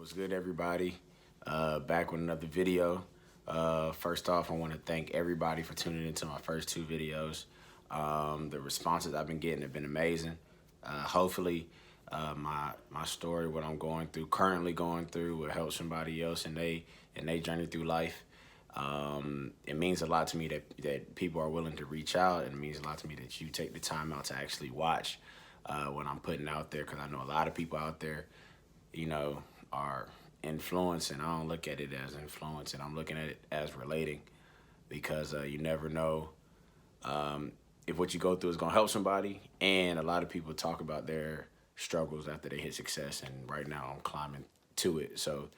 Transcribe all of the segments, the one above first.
What's good, everybody? Back with another video. First off, I want to thank everybody for tuning into my first two videos. The responses I've been getting have been amazing. Hopefully, my story, what I'm currently going through, will help somebody else in they journey through life. It means a lot to me that people are willing to reach out, and it means a lot to me that you take the time out to actually watch what I'm putting out there, because I know a lot of people out there, are influencing. I don't look at it as influencing. I'm looking at it as relating, because you never know if what you go through is going to help somebody. And a lot of people talk about their struggles after they hit success, and right now I'm climbing to it. So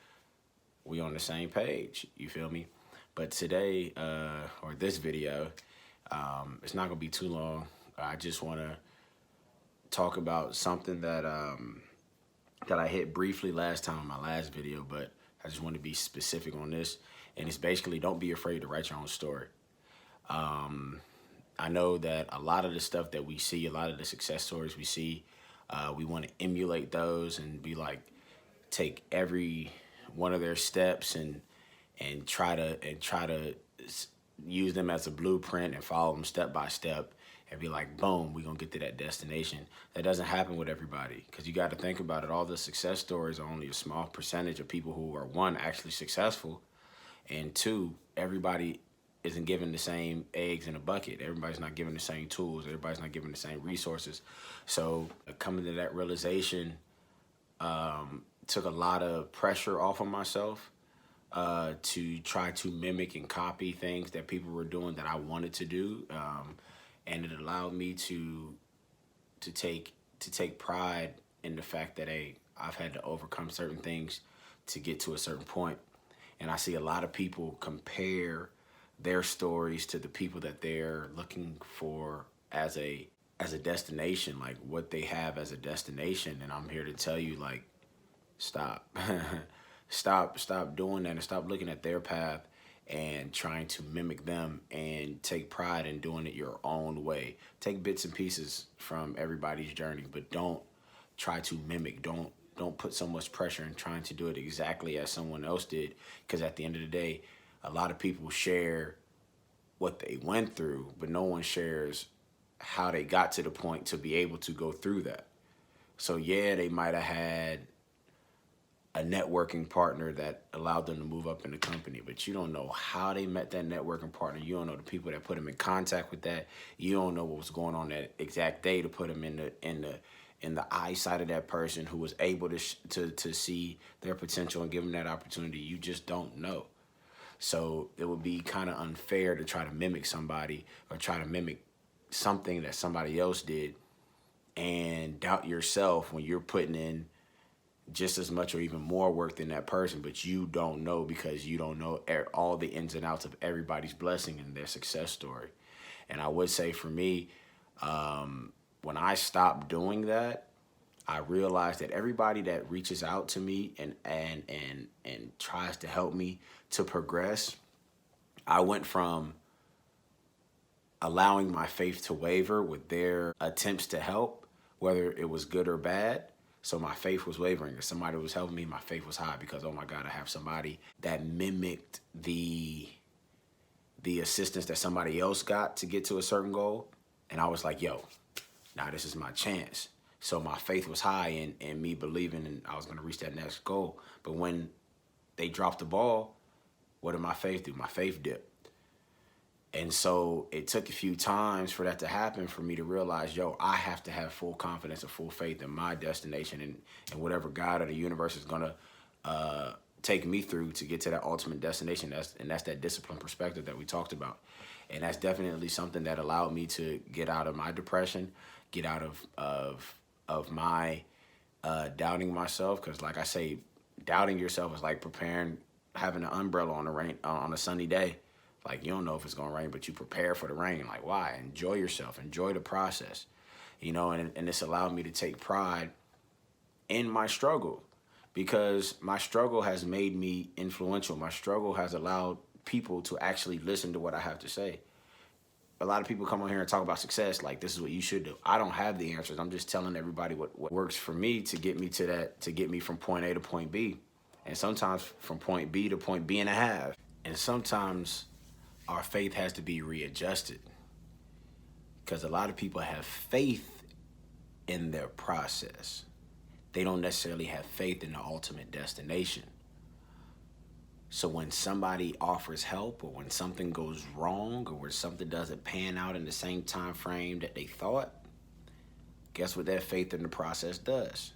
we on the same page, you feel me? But today, or this video, it's not going to be too long. I just want to talk about something that that I hit briefly last time in my last video, but I just want to be specific on this. And it's basically, don't be afraid to write your own story. I know that a lot of the stuff that we see, a lot of the success stories we see, we want to emulate those and be like, take every one of their steps and try to use them as a blueprint and follow them step by step and be like, boom, we're going to get to that destination. That doesn't happen with everybody, because you got to think about it. All the success stories are only a small percentage of people who are, one, actually successful, and two, everybody isn't given the same eggs in a bucket. Everybody's not given the same tools. Everybody's not given the same resources. So coming to that realization took a lot of pressure off of myself to try to mimic and copy things that people were doing that I wanted to do. And it allowed me to take pride in the fact that, hey, I've had to overcome certain things to get to a certain point. And I see a lot of people compare their stories to the people that they're looking for as a destination, like what they have as a destination. And I'm here to tell you, like, stop. Stop doing that, and stop looking at their path and trying to mimic them, and take pride in doing it your own way. Take bits and pieces from everybody's journey, but don't try to mimic. Don't put so much pressure in trying to do it exactly as someone else did, because at the end of the day, a lot of people share what they went through, but no one shares how they got to the point to be able to go through that. So yeah, they might have had a networking partner that allowed them to move up in the company, but you don't know how they met that networking partner. You don't know the people that put them in contact with that. You don't know what was going on that exact day to put them in the eyesight of that person who was able to see their potential and give them that opportunity. You just don't know. So it would be kind of unfair to try to mimic somebody, or try to mimic something that somebody else did, and doubt yourself when you're putting in just as much or even more work than that person, but you don't know, because you don't know all the ins and outs of everybody's blessing and their success story. And I would say for me, when I stopped doing that, I realized that everybody that reaches out to me and tries to help me to progress, I went from allowing my faith to waver with their attempts to help, whether it was good or bad. So my faith was wavering. If somebody was helping me, my faith was high, because, oh my God, I have somebody that mimicked the assistance that somebody else got to get to a certain goal. And I was like, yo, now this is my chance. So my faith was high in me believing I was going to reach that next goal. But when they dropped the ball, what did my faith do? My faith dipped. And so it took a few times for that to happen, for me to realize, yo, I have to have full confidence and full faith in my destination, and whatever God or the universe is going to take me through to get to that ultimate destination. That's that discipline perspective that we talked about. And that's definitely something that allowed me to get out of my depression, get out of my doubting myself. Because like I say, doubting yourself is like having an umbrella on a sunny day. Like, you don't know if it's going to rain, but you prepare for the rain. Like, why? Enjoy yourself. Enjoy the process. And this allowed me to take pride in my struggle, because my struggle has made me influential. My struggle has allowed people to actually listen to what I have to say. A lot of people come on here and talk about success like this is what you should do. I don't have the answers. I'm just telling everybody what works for me to get me to that, to get me from point A to point B. And sometimes from point B to point B and a half. And sometimes our faith has to be readjusted because a lot of people have faith in their process. They don't necessarily have faith in the ultimate destination. So when somebody offers help, or when something goes wrong, or when something doesn't pan out in the same time frame that they thought, guess what that faith in the process does?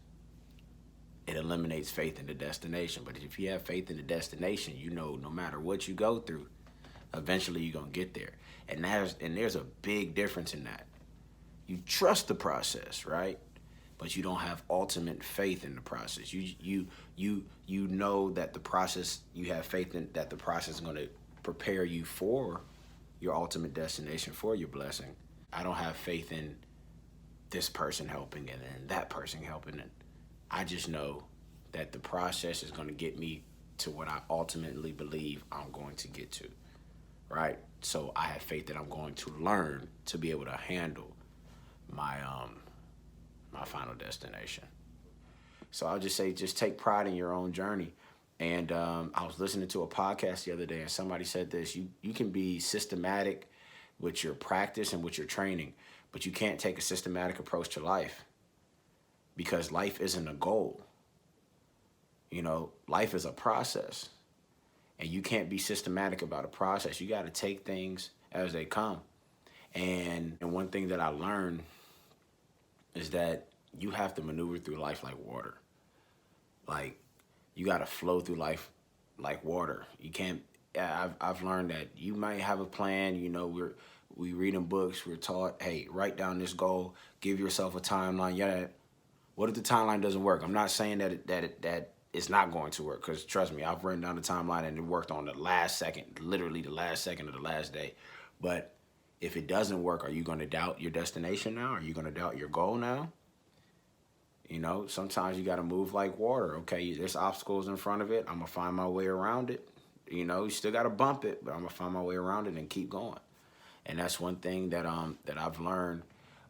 It eliminates faith in the destination. But if you have faith in the destination, you know no matter what you go through, eventually you're gonna get there. And there's a big difference in that. You trust the process, right? But you don't have ultimate faith in the process. You know that the process, you have faith in that the process is gonna prepare you for your ultimate destination, for your blessing. I don't have faith in this person helping and then that person helping, and I just know that the process is gonna get me to what I ultimately believe I'm going to get to, right? So I have faith that I'm going to learn to be able to handle my my final destination. So I'll just say, just take pride in your own journey. And I was listening to a podcast the other day, and somebody said this: you can be systematic with your practice and with your training, but you can't take a systematic approach to life, because life isn't a goal. You know, life is a process, and you can't be systematic about a process. You got to take things as they come. And one thing that I learned is that you have to maneuver through life like water. Like, you got to flow through life like water. You can't. I've learned that you might have a plan. You know, we read in books. We're taught, hey, write down this goal. Give yourself a timeline. Yeah. What if the timeline doesn't work? I'm not saying that it's not going to work, because trust me, I've written down the timeline and it worked on the last second, literally the last second of the last day. But if it doesn't work, are you going to doubt your destination now? Are you going to doubt your goal now? You know, sometimes you got to move like water. Okay, there's obstacles in front of it. I'm going to find my way around it. You know, you still got to bump it, but I'm going to find my way around it and keep going. And that's one thing that I've learned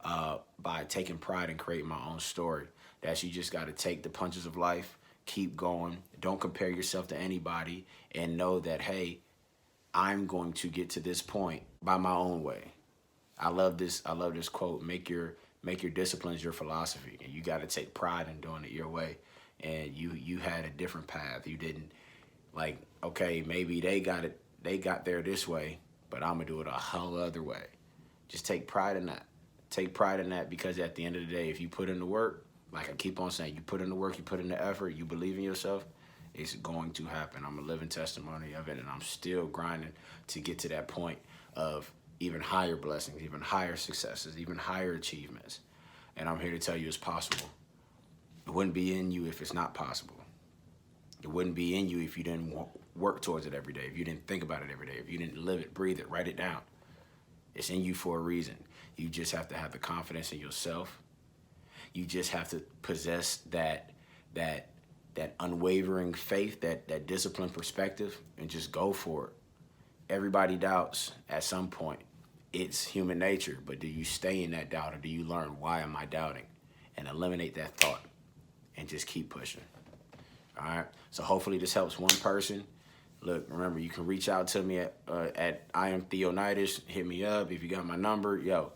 by taking pride in creating my own story. That you just got to take the punches of life, keep going. Don't compare yourself to anybody, and know that, hey, I'm going to get to this point by my own way. I love this quote: make your disciplines your philosophy. And you got to take pride in doing it your way. And you had a different path. You didn't, like, okay, maybe they got there this way, but I'm gonna do it a whole other way. Just take pride in that. Take pride in that, because at the end of the day, if you put in the work, like I keep on saying, you put in the work, you put in the effort, you believe in yourself, it's going to happen. I'm a living testimony of it, and I'm still grinding to get to that point of even higher blessings, even higher successes, even higher achievements. And I'm here to tell you it's possible. It wouldn't be in you if it's not possible. It wouldn't be in you if you didn't work towards it every day, if you didn't think about it every day, if you didn't live it, breathe it, write it down. It's in you for a reason. You just have to have the confidence in yourself. You just have to possess that unwavering faith, that disciplined perspective, and just go for it. Everybody doubts at some point. It's human nature, but do you stay in that doubt, or do you learn, why am I doubting? And eliminate that thought and just keep pushing. All right? So hopefully this helps one person. Look, remember, you can reach out to me at I am Theonidas. Hit me up if you got my number. Yo,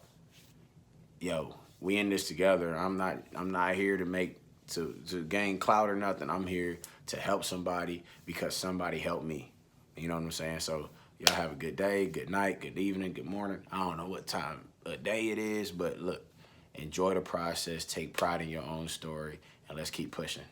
we in this together. I'm not here to gain clout or nothing. I'm here to help somebody because somebody helped me. You know what I'm saying? So y'all have a good day, good night, good evening, good morning. I don't know what time of day it is, but look, enjoy the process, take pride in your own story, and let's keep pushing.